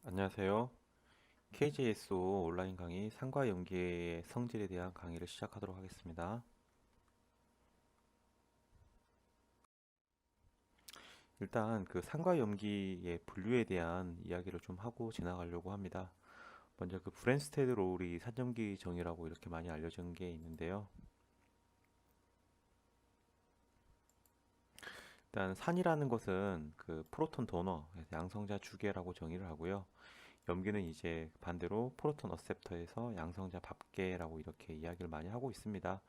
안녕하세요. KJSO 온라인 강의 산과 염기의 성질에 대한 강의를 시작하도록 하겠습니다. 일단 그 산과 염기의 분류에 대한 이야기를 좀 하고 지나가려고 합니다. 먼저 그 브랜스테드 로울이 산염기 정의라고 이렇게 많이 알려진 게 있는데요. 일단 산이라는 것은 그 프로톤 도너, 양성자 주계라고 정의를 하고요. 염기는 이제 반대로 프로톤 어셉터에서 양성자 밥계라고 이렇게 이야기를 많이 하고 있습니다.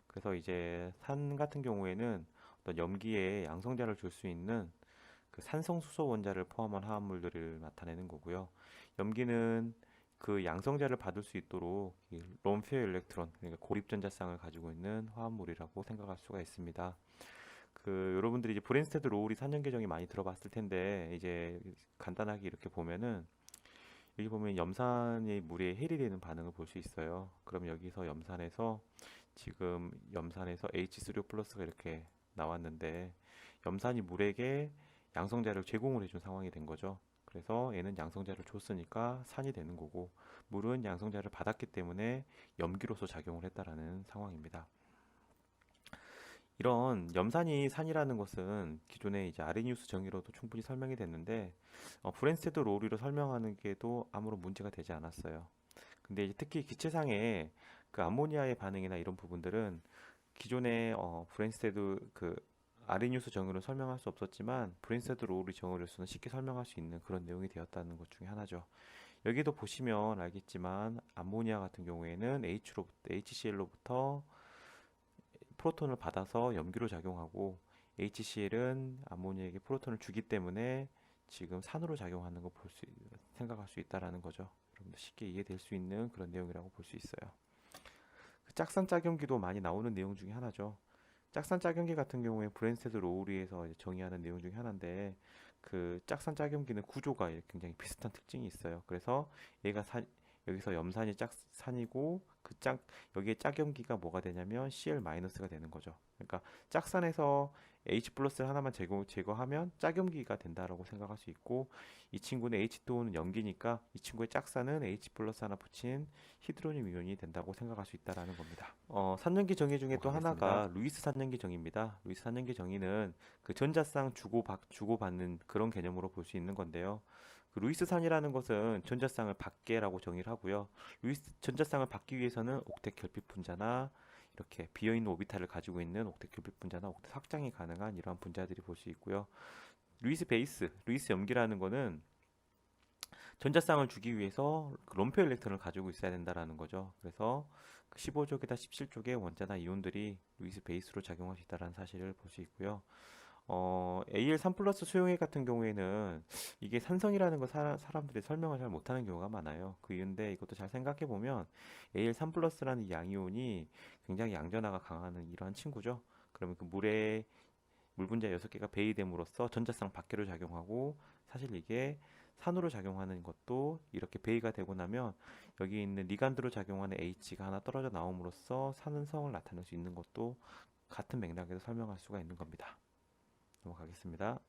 그래서 이제 산 같은 경우에는 어떤 염기에 양성자를 줄 수 있는 그 산성수소 원자를 포함한 화합물들을 나타내는 거고요. 염기는 그 양성자를 받을 수 있도록 이 롬페어 일렉트론, 그러니까 고립전자쌍을 가지고 있는 화합물이라고 생각할 수가 있습니다. 그 여러분들이 이제 브랜스테드 로우리 산염 계정이 많이 들어봤을 텐데 이제 간단하게 이렇게 보면은 여기 보면 염산이 물에 해리되는 반응을 볼 수 있어요. 그럼 여기서 염산에서 H3O 플러스가 이렇게 나왔는데 염산이 물에게 양성자를 제공을 해준 상황이 된 거죠. 그래서 얘는 양성자를 줬으니까 산이 되는 거고 물은 양성자를 받았기 때문에 염기로서 작용을 했다라는 상황입니다. 이런 염산이 산이라는 것은 기존의 이제 아레니우스 정의로도 충분히 설명이 됐는데 브랜스테드 로우리로 설명하는 게도 아무런 문제가 되지 않았어요. 근데 이제 특히 기체상의 그 암모니아의 반응이나 이런 부분들은 기존의 브랜스테드 그 아레니우스 정의로 설명할 수 없었지만 브랜스테드 로우리 정의로서는 쉽게 설명할 수 있는 그런 내용이 되었다는 것 중에 하나죠. 여기도 보시면 알겠지만 암모니아 같은 경우에는 HCl로부터 프로톤을 받아서 염기로 작용하고 HCl은 암모니아에게 프로톤을 주기 때문에 지금 산으로 작용하는 거 생각할 수 있다라는 거죠. 여러분들 쉽게 이해될 수 있는 그런 내용이라고 볼 수 있어요. 그 짝산 짝염기도 많이 나오는 내용 중에 하나죠. 짝산 짝염기 같은 경우에 브랜스테드 로우리에서 정의하는 내용 중에 하나인데 그 짝산 짝염기는 구조가 굉장히 비슷한 특징이 있어요. 그래서 얘가 여기서 염산이 짝산이고 여기에 짝염기가 뭐가 되냐면 Cl-가 되는 거죠. 그러니까 짝산에서 H 플러스를 하나만 제거하면 짝염기가 된다라고 생각할 수 있고 이 친구는 H2O는 염기니까 이 친구의 짝산은 H 플러스 하나 붙인 히드로늄 이온이 된다고 생각할 수 있다라는 겁니다. 산염기 정의 중에 또 가겠습니다. 하나가 루이스 산염기 정의입니다. 루이스 산염기 정의는 그 전자쌍 주고받는 그런 개념으로 볼 수 있는 건데요. 그 루이스 산이라는 것은 전자쌍을 받게라고 정의를 하고요. 루이스 전자쌍을 받기 위해서는 옥텟 결핍 분자나 이렇게 비어있는 오비탈을 가지고 있는 옥텟 결핍 분자나 옥텟 확장이 가능한 이러한 분자들이 볼 수 있고요. 루이스 염기라는 거는 전자쌍을 주기 위해서 그 롬페어 일렉트론을 가지고 있어야 된다라는 거죠. 그래서 15족에다 17족의 원자나 이온들이 루이스 베이스로 작용할 수 있다는 사실을 볼 수 있고요. AL3 플러스 수용액 같은 경우에는 이게 산성이라는 거 사람들이 설명을 잘 못하는 경우가 많아요. 그 이유인데 이것도 잘 생각해 보면 AL3 플러스라는 양이온이 굉장히 양전하가 강한 이러한 친구죠. 그러면 그 물 분자 6개가 배이됨으로써 전자쌍 밖으로 작용하고 사실 이게 산으로 작용하는 것도 이렇게 배이가 되고 나면 여기 있는 리간드로 작용하는 H가 하나 떨어져 나옴으로써 산성을 나타낼 수 있는 것도 같은 맥락에서 설명할 수가 있는 겁니다. 넘어가겠습니다.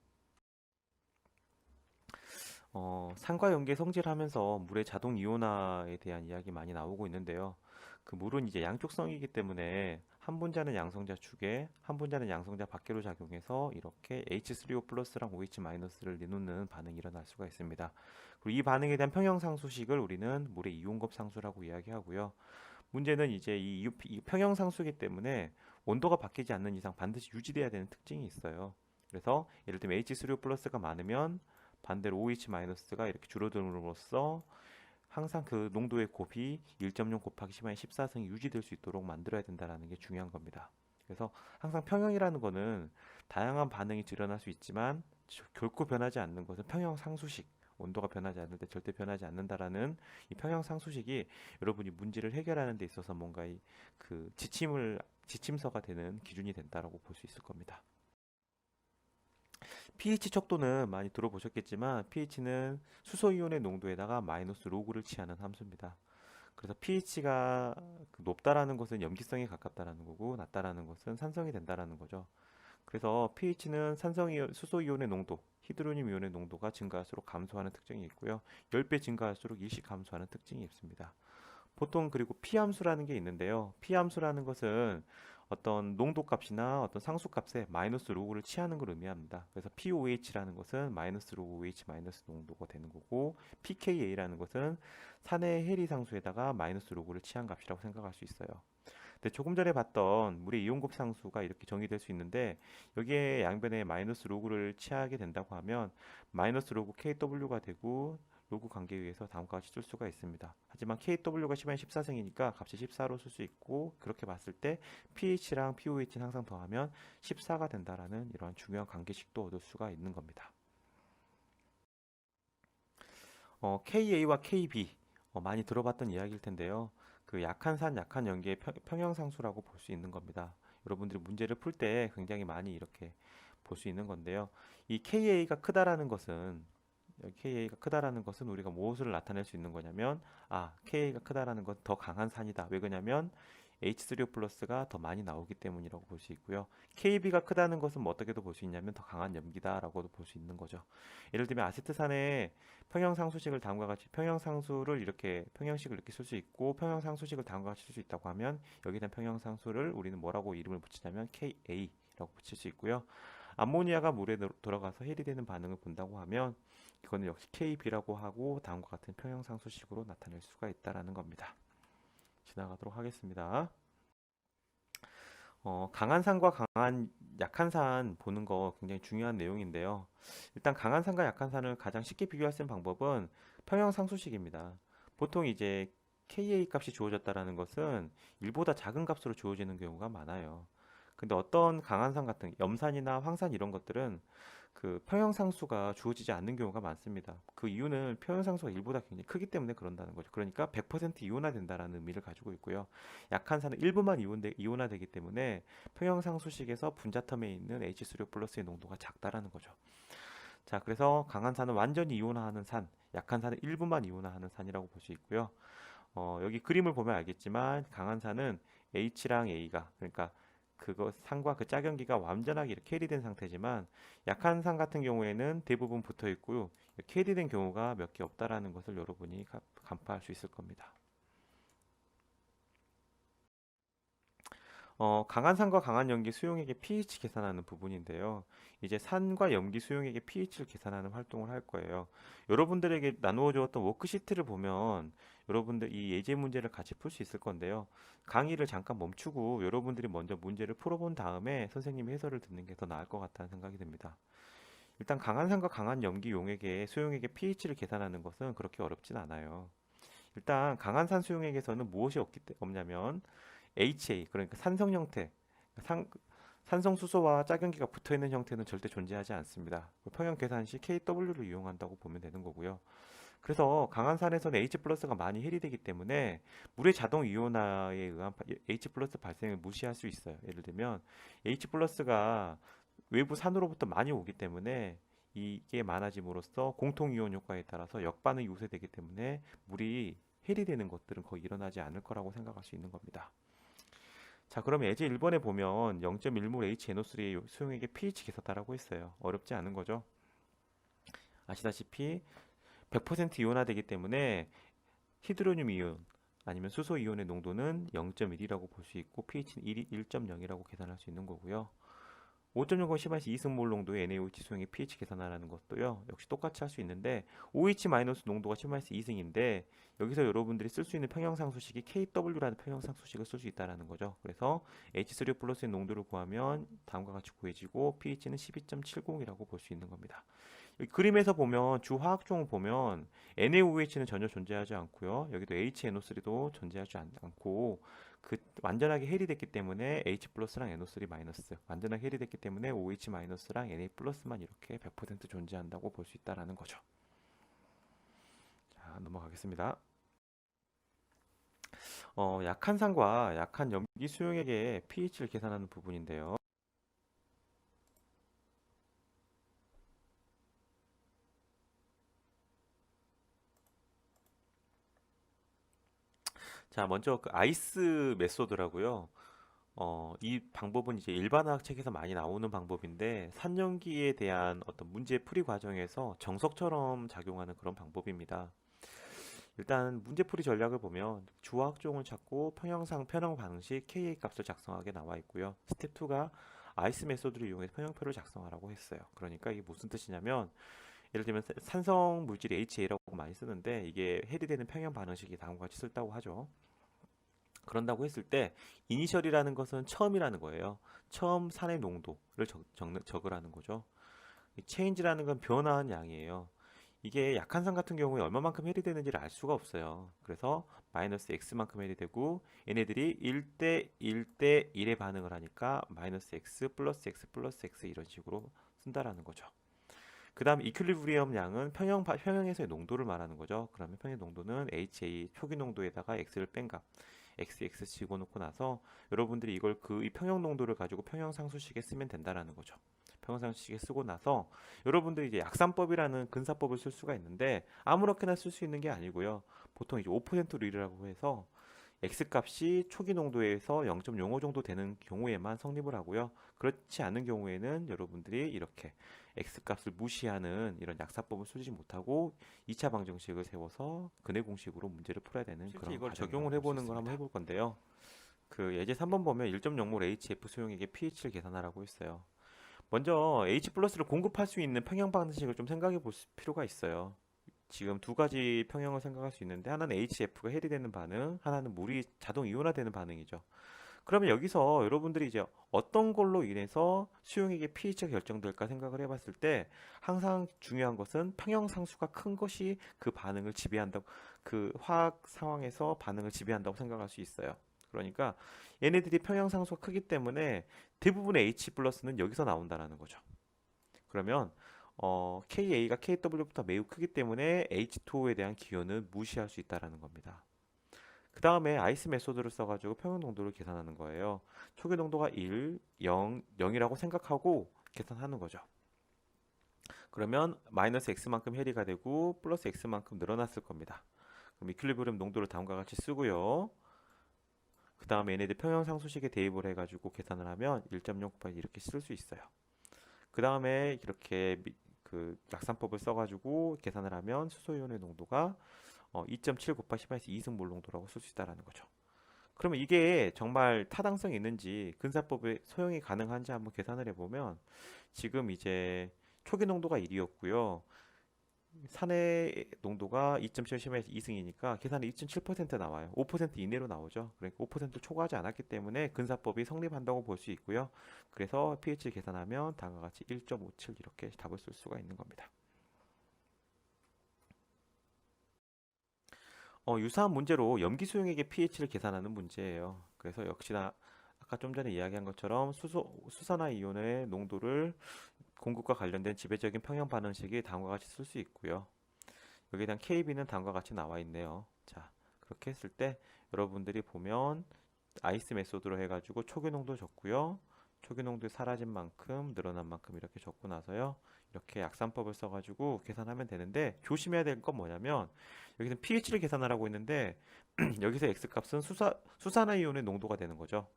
산과 염계 성질하면서 물의 자동 이온화에 대한 이야기 많이 나오고 있는데요. 그 물은 이제 양쪽성이기 때문에 한 분자는 양성자 축에 한 분자는 양성자 밖으로 작용해서 이렇게 H3O 플러스랑 OH 마이너스를 내놓는 반응이 일어날 수가 있습니다. 그리고 이 반응에 대한 평형상수식을 우리는 물의 이온급 상수라고 이야기하고요. 문제는 이제 이 평형상수이기 때문에 온도가 바뀌지 않는 이상 반드시 유지돼야 되는 특징이 있어요. 그래서 예를 들면 H3O 플러스가 많으면 반대로 OH-가 이렇게 줄어들므로써 항상 그 농도의 곱이 1.0 곱하기 10의 14승이 유지될 수 있도록 만들어야 된다는 게 중요한 겁니다. 그래서 항상 평형이라는 거는 다양한 반응이 일어날 수 있지만 결코 변하지 않는 것은 평형 상수식. 온도가 변하지 않을 때 절대 변하지 않는다라는 이 평형 상수식이 여러분이 문제를 해결하는 데 있어서 뭔가 그 지침서가 되는 기준이 된다라고 볼 수 있을 겁니다. pH 척도는 많이 들어보셨겠지만 pH는 수소이온의 농도에다가 마이너스 로그를 취하는 함수입니다. 그래서 pH가 높다라는 것은 염기성에 가깝다라는 거고 낮다라는 것은 산성이 된다라는 거죠. 그래서 pH는 산성이온, 수소이온의 농도, 히드로늄 이온의 농도가 증가할수록 감소하는 특징이 있고요. 10배 증가할수록 일시 감소하는 특징이 있습니다. 보통 그리고 P함수라는 게 있는데요. P함수라는 것은 어떤 농도값이나 어떤 상수값에 마이너스 로그를 취하는 걸 의미합니다. 그래서 POH라는 것은 마이너스 로그 OH 마이너스 농도가 되는 거고 pKa라는 것은 산의 해리 상수에다가 마이너스 로그를 취한 값이라고 생각할 수 있어요. 근데 조금 전에 봤던 물의 이온곱 상수가 이렇게 정의될 수 있는데 여기에 양변에 마이너스 로그를 취하게 된다고 하면 마이너스 로그 KW가 되고 로그 관계에 의해서 다음과 같이 쓸 수가 있습니다. 하지만 KW가 10의 14승이니까 값이 14로 쓸 수 있고 그렇게 봤을 때 pH랑 pOH는 항상 더하면 14가 된다라는 이러한 중요한 관계식도 얻을 수가 있는 겁니다. KA와 KB 많이 들어봤던 이야기일 텐데요. 그 약한 산, 약한 염기의 평형상수라고 볼 수 있는 겁니다. 여러분들이 문제를 풀 때 굉장히 많이 이렇게 볼 수 있는 건데요. 이 KA가 크다라는 것은 KA가 크다라는 것은 우리가 무엇을 나타낼 수 있는 거냐면 KA가 크다라는 건 더 강한 산이다. 왜 그러냐면 H3O 플러스가 더 많이 나오기 때문이라고 볼 수 있고요. KB가 크다는 것은 뭐 어떻게도 볼 수 있냐면 더 강한 염기다라고도 볼 수 있는 거죠. 예를 들면 아세트산의 평형상수식을 다음과 같이 평형상수를 이렇게 평형식을 이렇게 쓸 수 있고 평형상수식을 다음과 같이 쓸 수 있다고 하면 여기에 대한 평형상수를 우리는 뭐라고 이름을 붙이냐면 KA라고 붙일 수 있고요. 암모니아가 물에 들어가서 해리되는 반응을 본다고 하면 이거는 역시 KB라고 하고 다음과 같은 평형상수식으로 나타낼 수가 있다라는 겁니다. 지나가도록 하겠습니다. 강한 산과 약한 산 보는 거 굉장히 중요한 내용인데요. 일단 강한 산과 약한 산을 가장 쉽게 비교할 수 있는 방법은 평형상수식입니다. 보통 이제 Ka 값이 주어졌다라는 것은 1보다 작은 값으로 주어지는 경우가 많아요. 근데 어떤 강한 산 같은 염산이나 황산 이런 것들은 그 평형상수가 주어지지 않는 경우가 많습니다. 그 이유는 평형상수가 1보다 굉장히 크기 때문에 그런다는 거죠. 그러니까 100% 이온화된다라는 의미를 가지고 있고요. 약한 산은 일부만 이온화되기 때문에 평형상수식에서 분자텀에 있는 H3O 플러스의 농도가 작다라는 거죠. 자, 그래서 강한 산은 완전히 이온화하는 산, 약한 산은 일부만 이온화하는 산이라고 볼 수 있고요. 여기 그림을 보면 알겠지만 강한 산은 H랑 A가 그러니까 그거 산과 그 짝연기가 완전하게 이렇게 캐리된 상태지만 약한 산 같은 경우에는 대부분 붙어 있고요. 캐리된 경우가 몇 개 없다라는 것을 여러분이 간파할 수 있을 겁니다. 강한 산과 강한 염기 수용액의 pH 계산하는 부분인데요. 이제 산과 염기 수용액의 pH를 계산하는 활동을 할 거예요. 여러분들에게 나누어 주었던 워크시트를 보면 여러분들 이 예제 문제를 같이 풀 수 있을 건데요. 강의를 잠깐 멈추고 여러분들이 먼저 문제를 풀어본 다음에 선생님의 해설을 듣는 게 더 나을 것 같다는 생각이 듭니다. 일단 강한 산과 강한 염기 용액의 수용액의 pH를 계산하는 것은 그렇게 어렵진 않아요. 일단 강한 산 수용액에서는 무엇이 없냐면 HA 그러니까 산성 형태 산성 수소와 짝연기가 붙어 있는 형태는 절대 존재하지 않습니다. 평형 계산 시 KW를 이용한다고 보면 되는 거고요. 그래서 강한 산에서는 H 플러스가 많이 해리되기 때문에 물의 자동 이온화에 의한 H 플러스 발생을 무시할 수 있어요. 예를 들면 H 플러스가 외부 산으로부터 많이 오기 때문에 이게 많아짐으로써 공통 이온 효과에 따라서 역반응이 우세되기 때문에 물이 해리되는 것들은 거의 일어나지 않을 거라고 생각할 수 있는 겁니다. 자, 그럼 예제 1번에 보면 0.1몰 HNO3의 수용액의 pH 계산하라고 했어요. 어렵지 않은 거죠. 아시다시피 100% 이온화되기 때문에 히드로늄 이온 아니면 수소 이온의 농도는 0.1이라고 볼 수 있고 pH는 1.0이라고 계산할 수 있는 거고요. 5.0건 10에서 2승몰 농도의 NaOH 수용의 pH 계산하라는 것도요. 역시 똑같이 할 수 있는데 OH- 농도가 10에서 2승인데 여기서 여러분들이 쓸 수 있는 평형상수식이 KW라는 평형상수식을 쓸 수 있다는 거죠. 그래서 H3O 플러스의 농도를 구하면 다음과 같이 구해지고 pH는 12.70이라고 볼 수 있는 겁니다. 여기 그림에서 보면 주 화학종을 보면 NaOH는 전혀 존재하지 않고요. 여기도 HNO3도 존재하지 않고 그 완전하게 해리됐기 때문에 H 플러스랑 NO3 마이너스 완전하게 해리됐기 때문에 OH 마이너스랑 Na 플러스만 이렇게 100% 존재한다고 볼 수 있다라는 거죠. 자, 넘어가겠습니다. 약한 산과 약한 염기 수용액의 pH를 계산하는 부분인데요. 자, 먼저 그 아이스 메소드라고요. 이 방법은 이제 일반화학 책에서 많이 나오는 방법인데 산염기에 대한 어떤 문제 풀이 과정에서 정석처럼 작용하는 그런 방법입니다. 일단 문제풀이 전략을 보면 주화학종을 찾고 평형 방식 KA 값을 작성하게 나와 있고요. 스텝 2가 아이스 메소드를 이용해서 평형표를 작성하라고 했어요. 그러니까 이게 무슨 뜻이냐면 예를 들면 산성 물질이 HA라고 많이 쓰는데 이게 해리되는 평형 반응식이 다음과 같이 쓸다고 하죠. 그런다고 했을 때 이니셜이라는 것은 처음이라는 거예요. 처음 산의 농도를 적으라는 거죠. 체인지라는 건 변화한 양이에요. 이게 약한산 같은 경우에 얼마만큼 해리되는지를 알 수가 없어요. 그래서 마이너스 x만큼 해리되고 얘네들이 1대 1대 1의 반응을 하니까 마이너스 x 플러스 x 플러스 x 이런 식으로 쓴다라는 거죠. 그 다음 이퀄리브리엄 양은 평형에서의 농도를 말하는 거죠. 그러면 평형 농도는 HA 표기 농도에다가 x를 뺀 값 XX 집어넣고 나서 여러분들이 이걸 이 평형 농도를 가지고 평형 상수식에 쓰면 된다라는 거죠. 평형 상수식에 쓰고 나서 여러분들이 이제 약산법이라는 근사법을 쓸 수가 있는데 아무렇게나 쓸 수 있는 게 아니고요. 보통 이제 5% 룰이라고 해서 X 값이 초기 농도에서 0.05 정도 되는 경우에만 성립을 하고요. 그렇지 않은 경우에는 여러분들이 이렇게 X 값을 무시하는 이런 약사법을 쓰지 못하고 2차 방정식을 세워서 근해 공식으로 문제를 풀어야 되는 실제 그런 이걸 과정이라고 적용을 볼 수 해보는 걸 한번 있습니다. 해볼 건데요. 그 예제 3번 보면 1.0몰 HF 수용액의 pH를 계산하라고 했어요. 먼저 H 플러스를 공급할 수 있는 평형 방정식을 좀 생각해 볼 필요가 있어요. 지금 두 가지 평형을 생각할 수 있는데 하나는 HF가 해리되는 반응, 하나는 물이 자동 이온화되는 반응이죠. 그러면 여기서 여러분들이 이제 어떤 걸로 인해서 수용액의 pH가 결정될까 생각을 해봤을 때 항상 중요한 것은 평형 상수가 큰 것이 그 반응을 지배한다고 그 화학 상황에서 반응을 지배한다고 생각할 수 있어요. 그러니까 얘네들이 평형 상수가 크기 때문에 대부분의 H 플러스는 여기서 나온다라는 거죠. 그러면 KA가 KW보다 매우 크기 때문에 H2O에 대한 기여는 무시할 수 있다라는 겁니다. 그 다음에 아이스 메소드를 써가지고 평형 농도를 계산하는 거예요. 초기 농도가 1, 0, 0이라고 생각하고 계산하는 거죠. 그러면 마이너스 x만큼 해리가 되고 플러스 x만큼 늘어났을 겁니다. 그럼 이퀄리브리엄 농도를 다음과 같이 쓰고요. 그 다음에 얘네들 평형 상수식에 대입을 해가지고 계산을 하면 1.0 곱하기 이렇게 쓸 수 있어요. 그 다음에 이렇게 그 약산법을 써가지고 계산을 하면 수소이온의 농도가 2.7 곱하기 10-2 2승몰 농도라고 쓸 수 있다라는 거죠. 그러면 이게 정말 타당성이 있는지 근사법에 소용이 가능한지 한번 계산을 해보면 지금 이제 초기 농도가 1이었고요. 산의 농도가 2.7 2승이니까 계산이 2.7% 나와요. 5% 이내로 나오죠. 그러니까 5% 초과하지 않았기 때문에 근사법이 성립한다고 볼 수 있고요. 그래서 pH 계산하면 다음과 같이 1.57 이렇게 답을 쓸 수가 있는 겁니다. 유사한 문제로 염기 수용액의 pH를 계산하는 문제예요. 그래서 역시나 아까 좀 전에 이야기한 것처럼 수산화 이온의 농도를 공급과 관련된 지배적인 평형 반응식이 다음과 같이 쓸 수 있고요. 여기에 대한 KB는 다음과 같이 나와 있네요. 자, 그렇게 했을 때 여러분들이 보면 아이스 메소드로 해가지고 초기 농도 적고요. 초기 농도 사라진 만큼 늘어난 만큼 이렇게 적고 나서요. 이렇게 약산법을 써가지고 계산하면 되는데 조심해야 될 건 뭐냐면 여기서 pH를 계산하라고 했는데 여기서 x값은 수산화이온의 농도가 되는 거죠.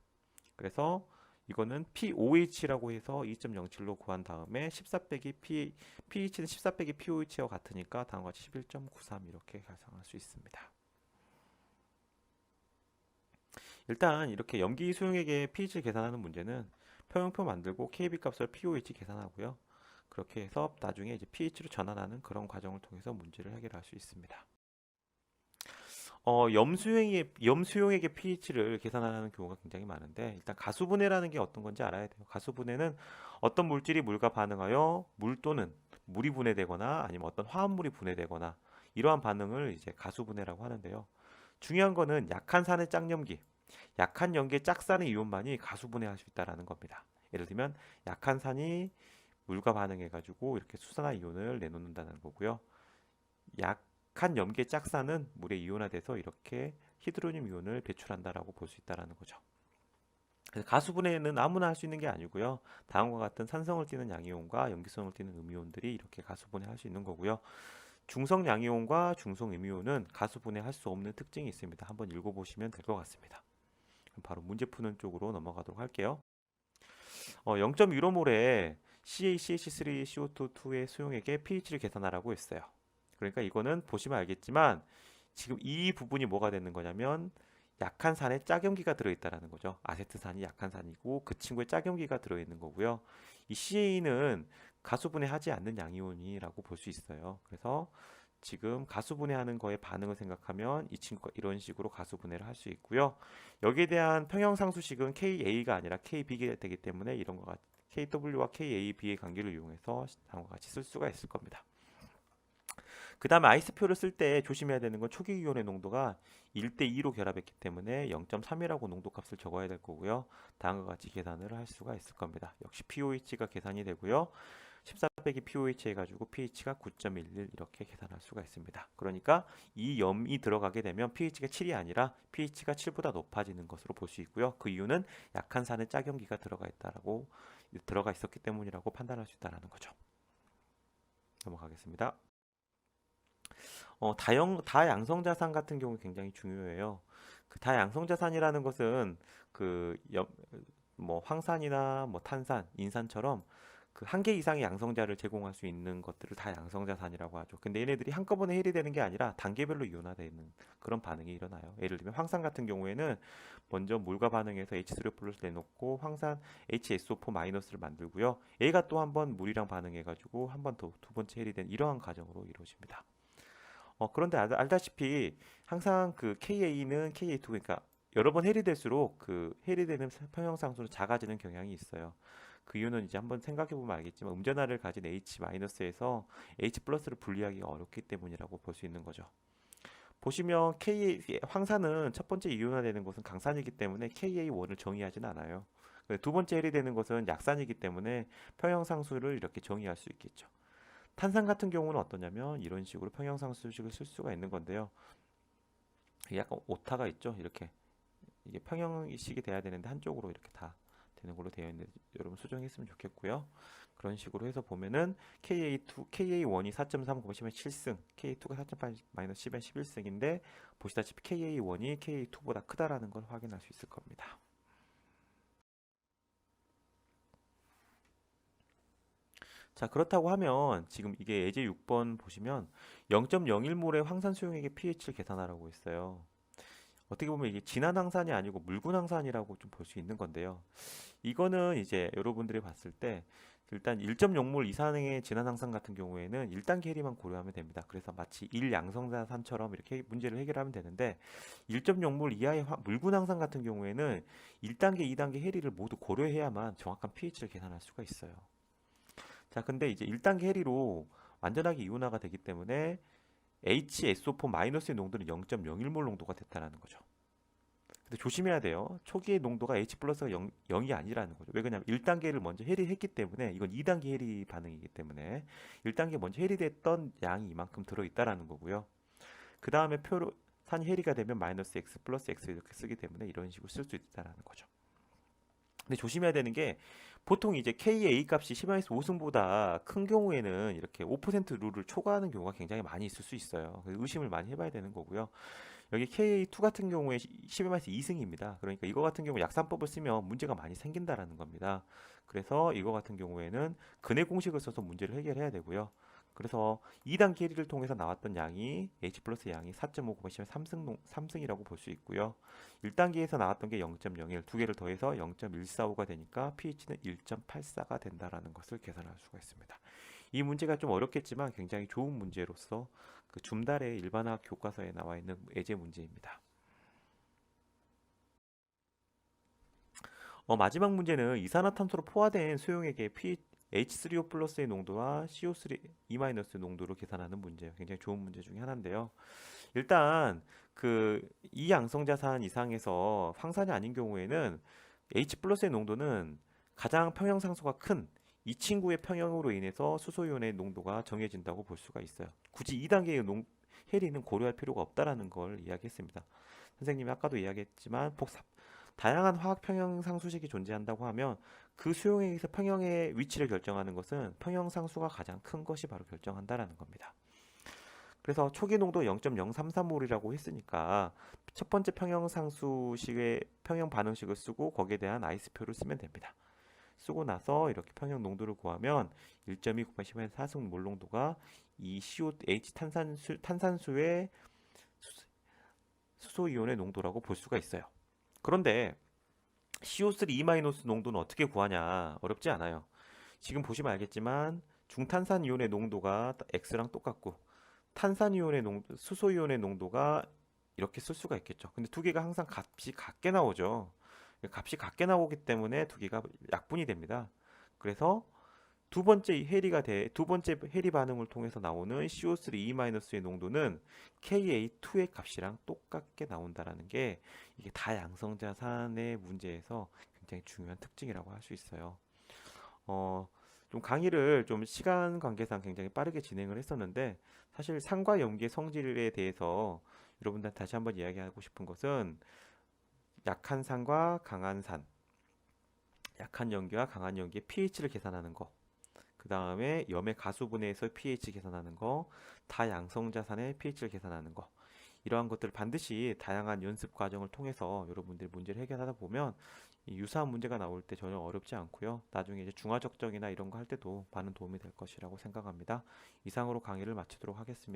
그래서 이거는 POH라고 해서 2.07로 구한 다음에 14 빼기 pH는 14 빼기 POH와 같으니까 다음과 같이 11.93 이렇게 계산할 수 있습니다. 일단 이렇게 염기 수용액의 pH를 계산하는 문제는 평형표 만들고 KB 값을 POH 계산하고요. 그렇게 해서 나중에 이제 pH로 전환하는 그런 과정을 통해서 문제를 해결할 수 있습니다. 염수용액의 pH를 계산하는 경우가 굉장히 많은데 일단 가수분해라는 게 어떤 건지 알아야 돼요. 가수분해는 어떤 물질이 물과 반응하여 물 또는 물이 분해되거나 아니면 어떤 화합물이 분해되거나 이러한 반응을 이제 가수분해라고 하는데요. 중요한 거는 약한 산의 짝염기, 약한 염기의 짝산의 이온만이 가수분해할 수 있다라는 겁니다. 예를 들면 약한 산이 물과 반응해가지고 이렇게 수산화 이온을 내놓는다는 거고요. 약한 염기의 짝산은 물에 이온화돼서 이렇게 히드로늄 이온을 배출한다라고 볼 수 있다라는 거죠. 그래서 가수분해는 아무나 할 수 있는 게 아니고요. 다음과 같은 산성을 띠는 양이온과 염기성을 띠는 음이온들이 이렇게 가수분해할 수 있는 거고요. 중성 양이온과 중성 음이온은 가수분해할 수 없는 특징이 있습니다. 한번 읽어보시면 될 것 같습니다. 바로 문제 푸는 쪽으로 넘어가도록 할게요. 0.15몰에 CaCH3CO2의 수용액의 pH를 계산하라고 했어요. 그러니까 이거는 보시면 알겠지만 지금 이 부분이 뭐가 되는 거냐면 약한 산에 짝염기가 들어있다라는 거죠. 아세트산이 약한 산이고 그 친구에 짝염기가 들어있는 거고요. 이 Ca는 가수분해하지 않는 양이온이라고 볼 수 있어요. 그래서 지금 가수분해하는 거에 반응을 생각하면 이 친구가 이런 식으로 가수분해를 할 수 있고요. 여기에 대한 평형상수식은 KA가 아니라 KB가 되기 때문에 이런 거 KW와 KAB의 관계를 이용해서 다음과 같이 쓸 수가 있을 겁니다. 그 다음에 아이스표를 쓸 때 조심해야 되는 건 초기 이온의 농도가 1대2로 결합했기 때문에 0.3이라고 농도값을 적어야 될 거고요. 다음과 같이 계산을 할 수가 있을 겁니다. 역시 pOH가 계산이 되고요. 14 빼기 pOH 해가지고 pH가 9.11 이렇게 계산할 수가 있습니다. 그러니까 이 염이 들어가게 되면 pH가 7이 아니라 pH가 7보다 높아지는 것으로 볼 수 있고요. 그 이유는 약한 산에 짝염기가 들어가 있었기 때문이라고 판단할 수 있다는 거죠. 넘어가겠습니다. 다양성자산 같은 경우 굉장히 중요해요. 그 다양성자산이라는 것은 뭐 황산이나 뭐 탄산, 인산처럼 그 한 개 이상의 양성자를 제공할 수 있는 것들을 다양성자산이라고 하죠. 근데 얘네들이 한꺼번에 해리되는 게 아니라 단계별로 이온화되는 그런 반응이 일어나요. 예를 들면 황산 같은 경우에는 먼저 물과 반응해서 H3O+를 내놓고 황산 HSO4- 를 만들고요. 얘가 또 한 번 물이랑 반응해가지고 한 번 더 두 번째 해리된 이러한 과정으로 이루어집니다. 그런데 알다시피 항상 그 KA는 KA2 그러니까 여러 번 해리될수록 그 해리되는 평형상수는 작아지는 경향이 있어요. 그 이유는 이제 한번 생각해 보면 알겠지만 음전하를 가진 H-에서 H+를 분리하기가 어렵기 때문이라고 볼 수 있는 거죠. 보시면 황산은 첫 번째 이온화되는 것은 강산이기 때문에 KA1을 정의하진 않아요. 두 번째 해리되는 것은 약산이기 때문에 평형상수를 이렇게 정의할 수 있겠죠. 탄산 같은 경우는 어떠냐면 이런 식으로 평형상수식을 쓸 수가 있는 건데요. 약간 오타가 있죠. 이렇게 이게 평형식이 돼야 되는데 한쪽으로 이렇게 다 되는 걸로 되어 있는데 여러분 수정했으면 좋겠고요. 그런 식으로 해서 보면은 KA1이 4.3 곱하면 7승, KA2가 4.8 마이너스 10에 11승인데 보시다시피 KA1이 KA2보다 크다라는 걸 확인할 수 있을 겁니다. 자, 그렇다고 하면 지금 이게 예제 6번 보시면 0.01몰의 황산 수용액의 pH를 계산하라고 했어요. 어떻게 보면 이게 진한 황산이 아니고 묽은 황산이라고 좀 볼 수 있는 건데요. 이거는 이제 여러분들이 봤을 때 일단 1.0몰 이상의 진한 황산 같은 경우에는 1단계 해리만 고려하면 됩니다. 그래서 마치 1양성자산처럼 이렇게 문제를 해결하면 되는데 1.0몰 이하의 묽은 황산 같은 경우에는 1단계, 2단계 해리를 모두 고려해야만 정확한 pH를 계산할 수가 있어요. 자, 근데 이제 1단계 해리로 완전하게 이온화가 되기 때문에 HSO4-의 농도는 0.01몰 농도가 됐다는 거죠. 근데 조심해야 돼요. 초기의 농도가 H+가 0이 아니라는 거죠. 왜 그러냐면 1단계를 먼저 해리했기 때문에 이건 2단계 해리 반응이기 때문에 1단계 먼저 해리됐던 양이 이만큼 들어있다라는 거고요. 그 다음에 표로 산이 해리가 되면 마이너스 X 플러스 X 이렇게 쓰기 때문에 이런 식으로 쓸 수 있다라는 거죠. 근데 조심해야 되는 게 보통 이제 KA 값이 10-5승보다 큰 경우에는 이렇게 5% 룰을 초과하는 경우가 굉장히 많이 있을 수 있어요. 그래서 의심을 많이 해봐야 되는 거고요. 여기 KA2 같은 경우에 10-2승입니다. 그러니까 이거 같은 경우 약산법을 쓰면 문제가 많이 생긴다라는 겁니다. 그래서 이거 같은 경우에는 근해 공식을 써서 문제를 해결해야 되고요. 그래서 2단계 해리를 통해서 나왔던 양이 H 플러스 양이 4.5 곱하시면 3승이라고 볼 수 있고요. 1단계에서 나왔던 게 0.01, 두 개를 더해서 0.145가 되니까 pH는 1.84가 된다라는 것을 계산할 수가 있습니다. 이 문제가 좀 어렵겠지만 굉장히 좋은 문제로서 그 줌달의 일반화학 교과서에 나와 있는 예제 문제입니다. 마지막 문제는 이산화탄소로 포화된 수용액의 H3O 플러스의 농도와 CO3 E- 농도를 계산하는 문제예요. 굉장히 좋은 문제 중에 하나인데요. 일단 그 이양성자산 이상에서 황산이 아닌 경우에는 H 플러스의 농도는 가장 평형상수가 큰 이 친구의 평형으로 인해서 수소이온의 농도가 정해진다고 볼 수가 있어요. 굳이 2단계의 해리는 고려할 필요가 없다라는 걸 이야기했습니다. 선생님이 아까도 이야기했지만 다양한 화학 평형상수식이 존재한다고 하면 그 수용액에서 평형의 위치를 결정하는 것은 평형상수가 가장 큰 것이 바로 결정한다라는 겁니다. 그래서 초기 농도 0.033몰이라고 했으니까 첫 번째 평형상수식의 평형 반응식을 쓰고 거기에 대한 아이스표를 쓰면 됩니다. 쓰고 나서 이렇게 평형 농도를 구하면 1.2 곱하기 10의 사승 몰 농도가 이 COH 탄산수의 수소이온의 농도라고 볼 수가 있어요. 그런데 CO3- 농도는 어떻게 구하냐? 어렵지 않아요. 지금 보시면 알겠지만 중탄산이온의 농도가 X랑 똑같고 탄산이온의 농도, 수소이온의 농도가 이렇게 쓸 수가 있겠죠. 근데 두 개가 항상 값이 같게 나오죠. 값이 같게 나오기 때문에 두 개가 약분이 됩니다. 그래서 두 번째 해리 반응을 통해서 나오는 CO3- 의 농도는 Ka2의 값이랑 똑같게 나온다라는 게 이게 다양성자산의 문제에서 굉장히 중요한 특징이라고 할 수 있어요. 어, 좀 강의를 좀 시간 관계상 굉장히 빠르게 진행을 했었는데 사실 산과 염기의 성질에 대해서 여러분들한테 다시 한번 이야기하고 싶은 것은 약한 산과 강한 산, 약한 염기와 강한 염기의 pH를 계산하는 거, 그 다음에 염의 가수분해에서 pH 계산하는 거, 다양성자산의 pH를 계산하는 거, 이러한 것들을 반드시 다양한 연습 과정을 통해서 여러분들이 문제를 해결하다 보면 이 유사한 문제가 나올 때 전혀 어렵지 않고요. 나중에 이제 중화적정이나 이런 거 할 때도 많은 도움이 될 것이라고 생각합니다. 이상으로 강의를 마치도록 하겠습니다.